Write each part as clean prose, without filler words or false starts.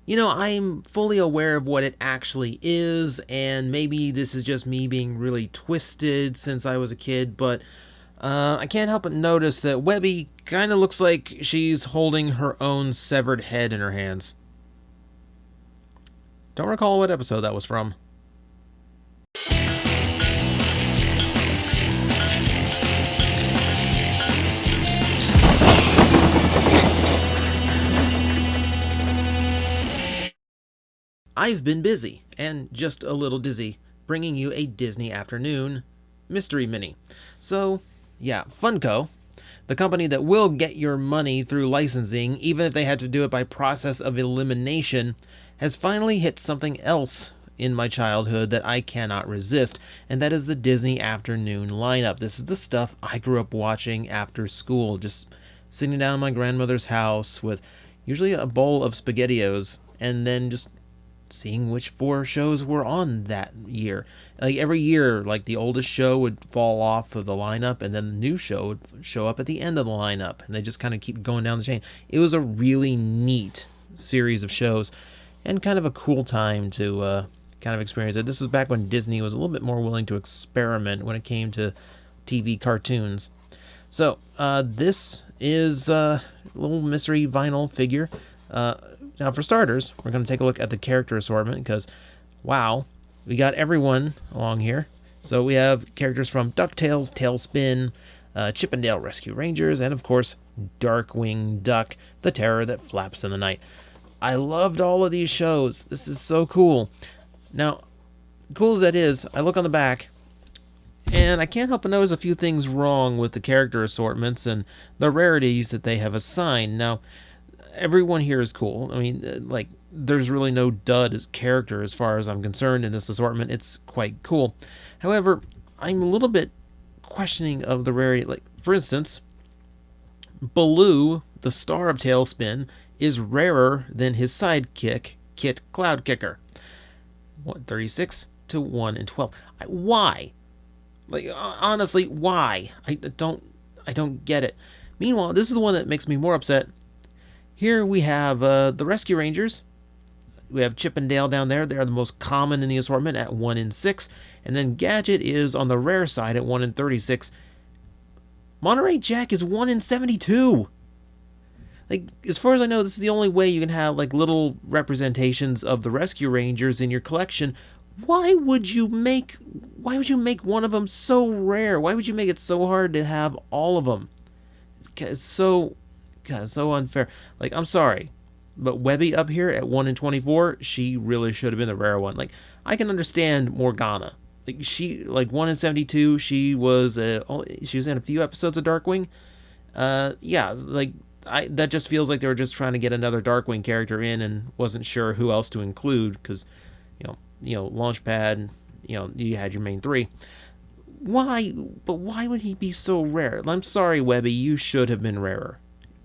I'm fully aware of what it actually is, and maybe this is just me being really twisted since I was a kid, but I can't help but notice that Webby kind of looks like she's holding her own severed head in her hands. Don't recall what episode that was from. I've been busy, and just a little dizzy, bringing you a Disney Afternoon Mystery Mini. So, yeah, Funko, the company that will get your money through licensing, even if they had to do it by process of elimination, has finally hit something else in my childhood that I cannot resist, and that is the Disney Afternoon lineup. This is the stuff I grew up watching after school, just sitting down in my grandmother's house with usually a bowl of SpaghettiOs, and then just seeing which four shows were on that year. Like every year, like the oldest show would fall off of the lineup, and then the new show would show up at the end of the lineup, and they just kind of keep going down the chain. It was a really neat series of shows, and kind of a cool time to kind of experience it. This was back when Disney was a little bit more willing to experiment when it came to TV cartoons. So this is a little mystery vinyl figure. Now, for starters, we're going to take a look at the character assortment because, wow, we got everyone along here. So we have characters from DuckTales, Tailspin, Chip 'n Dale Rescue Rangers, and of course, Darkwing Duck, the terror that flaps in the night. I loved all of these shows. This is so cool. Now, cool as that is, I look on the back, and I can't help but notice a few things wrong with the character assortments and the rarities that they have assigned. Now, everyone here is cool. I mean, like, there's really no dud as character as far as I'm concerned in this assortment. It's quite cool. However, I'm a little bit questioning of the rarity. Like, for instance, Baloo, the star of Tailspin, is rarer than his sidekick, Kit Cloudkicker. 36 to 1 in 12. Why? Like, honestly, why? I don't get it. Meanwhile, this is the one that makes me more upset. Here we have the Rescue Rangers. We have Chip 'n Dale down there. They are the most common in the assortment at 1 in 6. And then Gadget is on the rare side at 1 in 36. Monterey Jack is 1 in 72. Like, as far as I know, this is the only way you can have, like, little representations of the Rescue Rangers in your collection. Why would you make one of them so rare? Why would you make it so hard to have all of them? It's so unfair. Like, I'm sorry, but Webby up here at 1 in 24, she really should have been the rare one. Like, I can understand Morgana. Like 1 in 72, she was in a few episodes of Darkwing. Yeah, like, that just feels like they were just trying to get another Darkwing character in and wasn't sure who else to include because, Launchpad, you had your main three. Why would he be so rare? I'm sorry, Webby, you should have been rarer.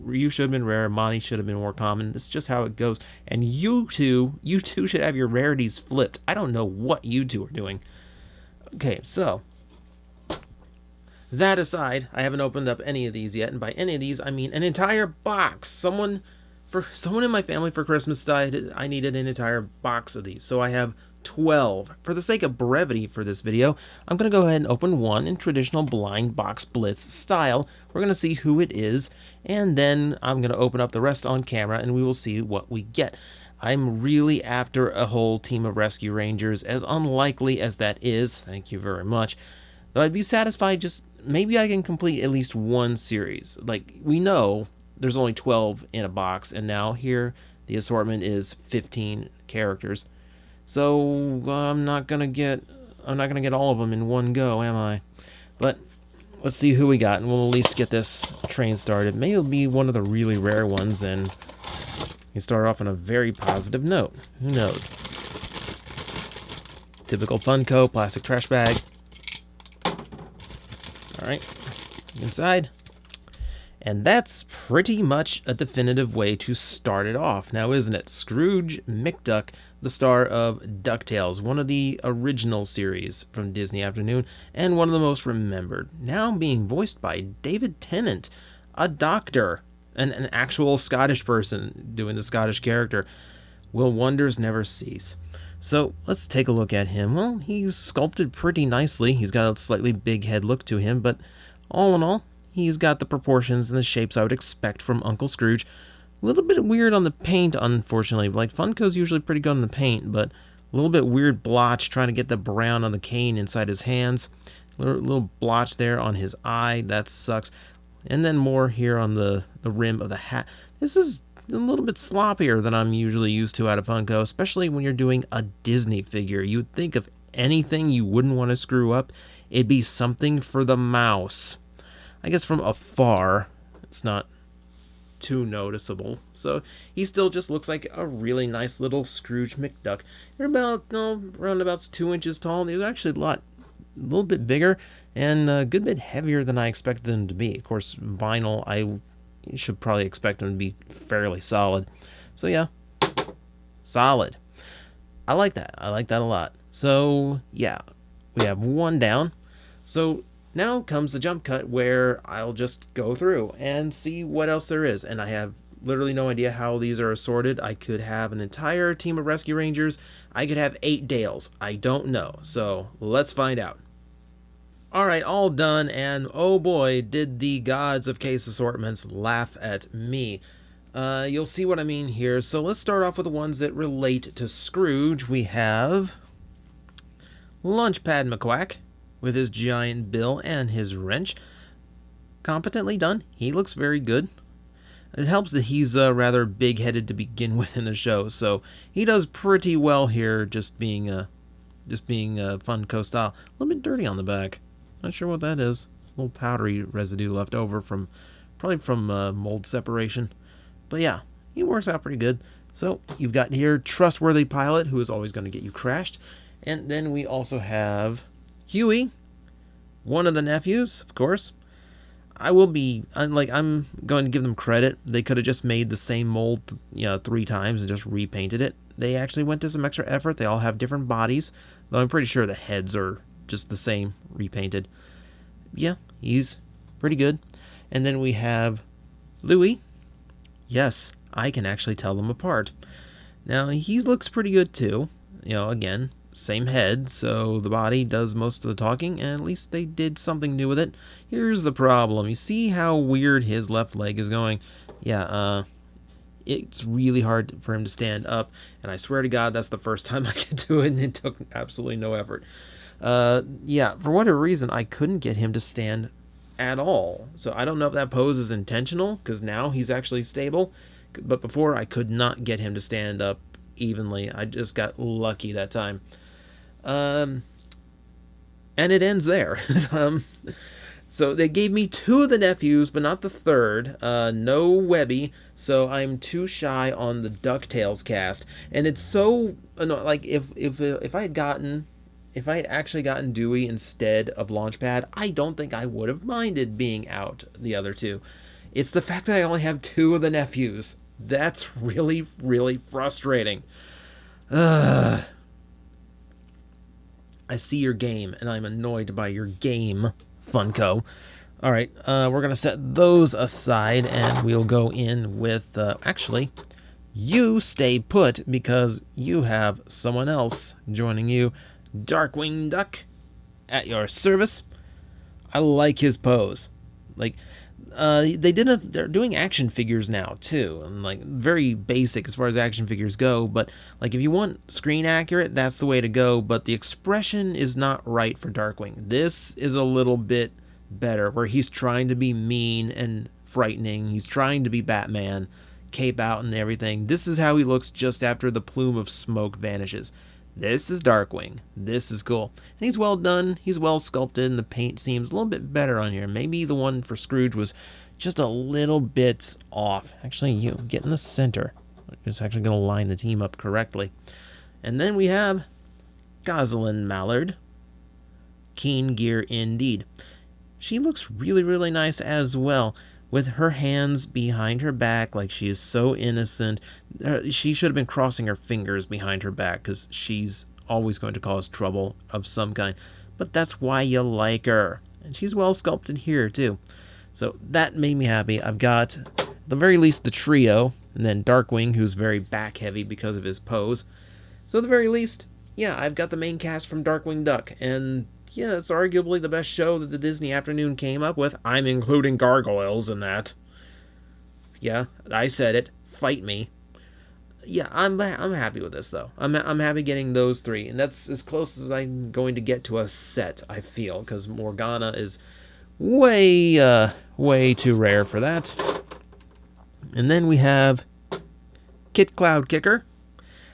You should have been rare. Monty should have been more common. It's just how it goes. And you two should have your rarities flipped. I don't know what you two are doing. Okay, so that aside, I haven't opened up any of these yet, and by any of these, I mean an entire box. Someone in my family for Christmas died. I needed an entire box of these, so I have 12. For the sake of brevity for this video, I'm going to go ahead and open one in traditional blind box Blitz style. We're going to see who it is, and then I'm going to open up the rest on camera, and we will see what we get. I'm really after a whole team of Rescue Rangers, as unlikely as that is, thank you very much, though I'd be satisfied just maybe I can complete at least one series. Like, we know there's only 12 in a box, and now here the assortment is 15 characters. So I'm not gonna get all of them in one go, am I? But let's see who we got, and we'll at least get this train started. Maybe it'll be one of the really rare ones, and we start off on a very positive note. Who knows? Typical Funko plastic trash bag. All right, inside. And that's pretty much a definitive way to start it off, now isn't it? Scrooge McDuck, the star of DuckTales, one of the original series from Disney Afternoon, and one of the most remembered, now being voiced by David Tennant, a doctor, an actual Scottish person doing the Scottish character. will wonders never cease? So let's take a look at him. Well, he's sculpted pretty nicely. He's got a slightly big head look to him, but all in all, he's got the proportions and the shapes I would expect from Uncle Scrooge. A little bit weird on the paint, unfortunately. Like, Funko's usually pretty good on the paint, but a little bit weird blotch trying to get the brown on the cane inside his hands. Little blotch there on his eye. That sucks. And then more here on the rim of the hat. This is a little bit sloppier than I'm usually used to out of Funko, especially when you're doing a Disney figure. You would think of anything you wouldn't want to screw up, it'd be something for the mouse. I guess from afar, it's not too noticeable. So he still just looks like a really nice little Scrooge McDuck. They're about, around about 2 inches tall. They're actually a little bit bigger and a good bit heavier than I expected them to be. Of course, vinyl, you should probably expect them to be fairly solid. So yeah, solid. I like that. I like that a lot. So yeah, we have one down. So now comes the jump cut where I'll just go through and see what else there is. And I have literally no idea how these are assorted. I could have an entire team of Rescue Rangers. I could have 8 Dales. I don't know. So let's find out. Alright, all done, and oh boy, did the gods of case assortments laugh at me. You'll see what I mean here. So let's start off with the ones that relate to Scrooge. We have Lunchpad McQuack with his giant bill and his wrench. Competently done. He looks very good. It helps that he's rather big-headed to begin with in the show, so he does pretty well here, just being Funko style. A little bit dirty on the back. Not sure what that is. A little powdery residue left over probably from mold separation. But yeah, he works out pretty good. So you've got here Trustworthy Pilot, who is always going to get you crashed. And then we also have Huey, one of the nephews, of course. I'm going to give them credit. They could have just made the same mold 3 times and just repainted it. They actually went to some extra effort. They all have different bodies, though I'm pretty sure the heads are just the same, repainted. Yeah, he's pretty good. And then we have Louie. Yes, I can actually tell them apart. Now, he looks pretty good too. Again, same head, so the body does most of the talking, and at least they did something new with it. Here's the problem. You see how weird his left leg is going? Yeah, it's really hard for him to stand up, and I swear to God, that's the first time I could do it, and it took absolutely no effort. Yeah, for whatever reason, I couldn't get him to stand at all. So I don't know if that pose is intentional, because now he's actually stable. But before, I could not get him to stand up evenly. I just got lucky that time. And it ends there. So they gave me 2 of the nephews, but not the third. No Webby, so I'm too shy on the DuckTales cast. And it's so annoying. Like, if I had actually gotten Dewey instead of Launchpad, I don't think I would have minded being out the other 2. It's the fact that I only have 2 of the nephews. That's really, really frustrating. I see your game, and I'm annoyed by your game, Funko. Alright, we're going to set those aside, and we'll go in with, actually, you stay put, because you have someone else joining you. Darkwing Duck, at your service. I like his pose. Like, they're doing action figures now too, and like very basic as far as action figures go. But like, if you want screen accurate, that's the way to go. But the expression is not right for Darkwing. This is a little bit better, where he's trying to be mean and frightening. He's trying to be Batman, cape out and everything. This is how he looks just after the plume of smoke vanishes. This is Darkwing. This is cool. And he's well done. He's well sculpted, and the paint seems a little bit better on here. Maybe the one for Scrooge was just a little bit off. Actually, you get in the center. It's actually going to line the team up correctly. And then we have Gosselin Mallard. Keen gear indeed. She looks really, really nice as well, with her hands behind her back like she is so innocent. She should have been crossing her fingers behind her back, because she's always going to cause trouble of some kind. But that's why you like her. And she's well sculpted here, too. So that made me happy. I've got, at the very least, the trio. And then Darkwing, who's very back-heavy because of his pose. So at the very least, yeah, I've got the main cast from Darkwing Duck, and yeah, it's arguably the best show that the Disney Afternoon came up with. I'm including gargoyles in that. Yeah, I said it. Fight me. Yeah, I'm happy with this though. I'm happy getting those three, and that's as close as I'm going to get to a set. I feel, because Morgana is way too rare for that. And then we have Kit Cloud Kicker.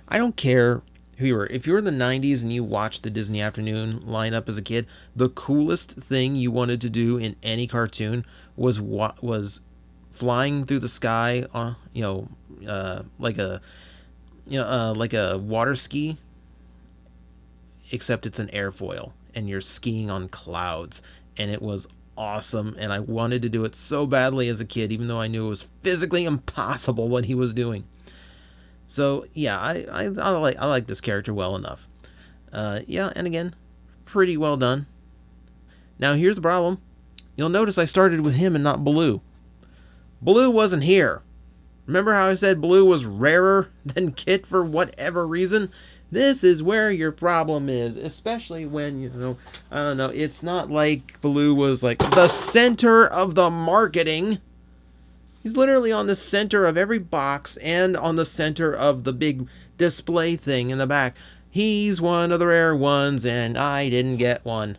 I don't care who you were. If you were in the 90s and you watched the Disney Afternoon lineup as a kid, the coolest thing you wanted to do in any cartoon was flying through the sky, like a water ski, except it's an airfoil and you're skiing on clouds, and it was awesome, and I wanted to do it so badly as a kid, even though I knew it was physically impossible what he was doing. So yeah, I like this character well enough. Yeah, and again, pretty well done. Now here's the problem. You'll notice I started with him and not Blue. Blue wasn't here. Remember how I said Blue was rarer than Kit for whatever reason? This is where your problem is, especially when, I don't know, it's not like Blue was like the center of the marketing. He's literally on the center of every box and on the center of the big display thing in the back. He's one of the rare ones, and I didn't get one.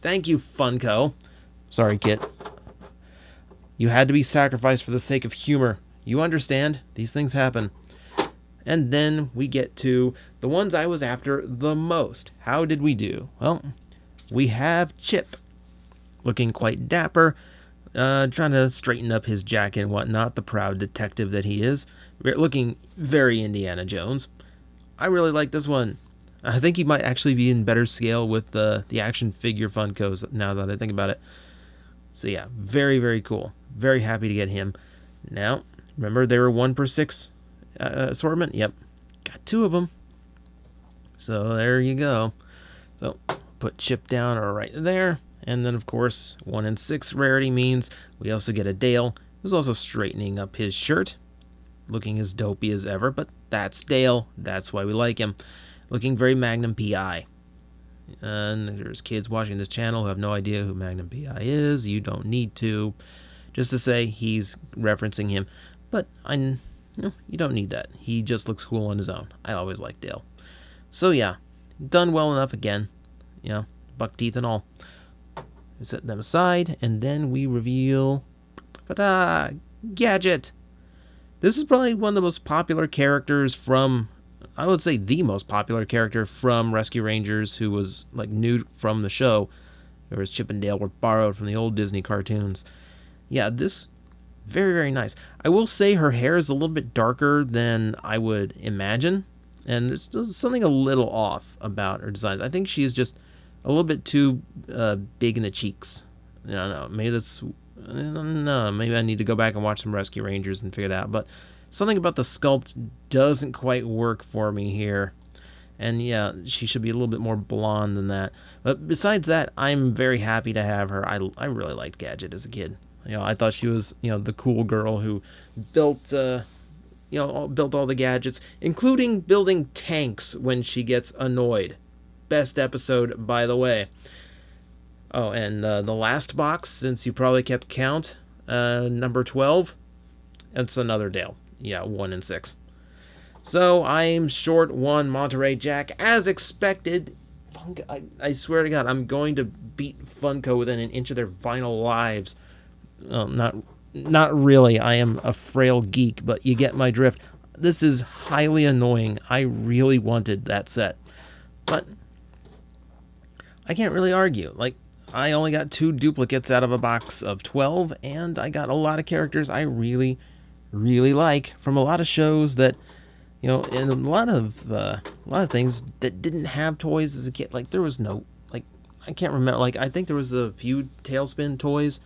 Thank you, Funko. Sorry, Kit. You had to be sacrificed for the sake of humor. You understand? These things happen. And then we get to the ones I was after the most. How did we do? Well, we have Chip, looking quite dapper, trying to straighten up his jacket and whatnot, the proud detective that he is, looking very Indiana Jones. I really like this one. I think he might actually be in better scale with the action figure Funkos now that I think about it. So yeah, very, very cool. Very happy to get him. Now, remember they were 1 per 6 assortment? Yep. Got 2 of them. So there you go. So put Chip down right there. And then, of course, 1 in 6 rarity means we also get a Dale, who's also straightening up his shirt. Looking as dopey as ever, but that's Dale. That's why we like him. Looking very Magnum P.I. And there's kids watching this channel who have no idea who Magnum P.I. is. You don't need to. Just to say he's referencing him. But you don't need that. He just looks cool on his own. I always like Dale. So yeah, done well enough again. Buck teeth and all. Set them aside, and then we reveal Gadget. This is probably one of the most popular characters from, I would say the most popular character from Rescue Rangers, who was like new from the show, whereas Chip and Dale were borrowed from the old Disney cartoons. Yeah, this, very, very nice. I will say her hair is a little bit darker than I would imagine, and there's something a little off about her design. I think she's just a little bit too big in the cheeks. I don't know, maybe that's, I don't know, maybe I need to go back and watch some Rescue Rangers and figure that out, but something about the sculpt doesn't quite work for me here. And yeah, she should be a little bit more blonde than that. But besides that, I'm very happy to have her. I really liked Gadget as a kid. I thought she was, the cool girl who built, built all the gadgets, including building tanks when she gets annoyed. Best episode, by the way. Oh, and the last box, since you probably kept count, number 12, it's another Dale. Yeah, 1 in 6. So I'm short 1 Monterey Jack, as expected. I swear to God, I'm going to beat Funko within an inch of their vinyl lives. Not really. I am a frail geek, but you get my drift. This is highly annoying. I really wanted that set, but I can't really argue. I only got 2 duplicates out of a box of 12, and I got a lot of characters I really, really like from a lot of shows that, and a lot of things that didn't have toys as a kid. There was no, I can't remember. I think there was a few Tailspin toys.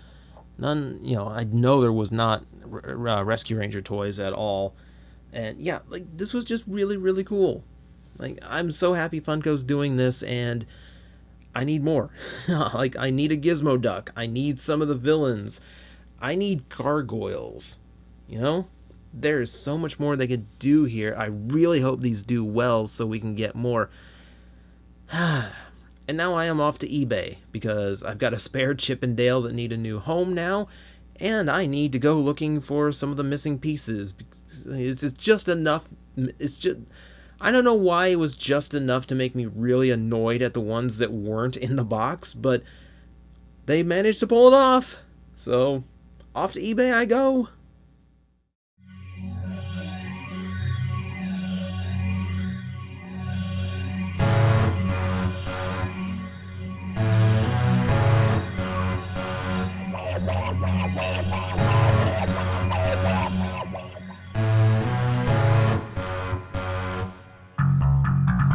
None, I know there was not Rescue Ranger toys at all. And yeah, this was just really, really cool. I'm so happy Funko's doing this, and I need more. I need a Gizmo Duck. I need some of the villains. I need gargoyles. There's so much more they could do here. I really hope these do well so we can get more. And now I am off to eBay because I've got a spare Chip and Dale that need a new home now, and I need to go looking for some of the missing pieces. It's just enough. It's just. I don't know why it was just enough to make me really annoyed at the ones that weren't in the box, but they managed to pull it off. So, off to eBay I go.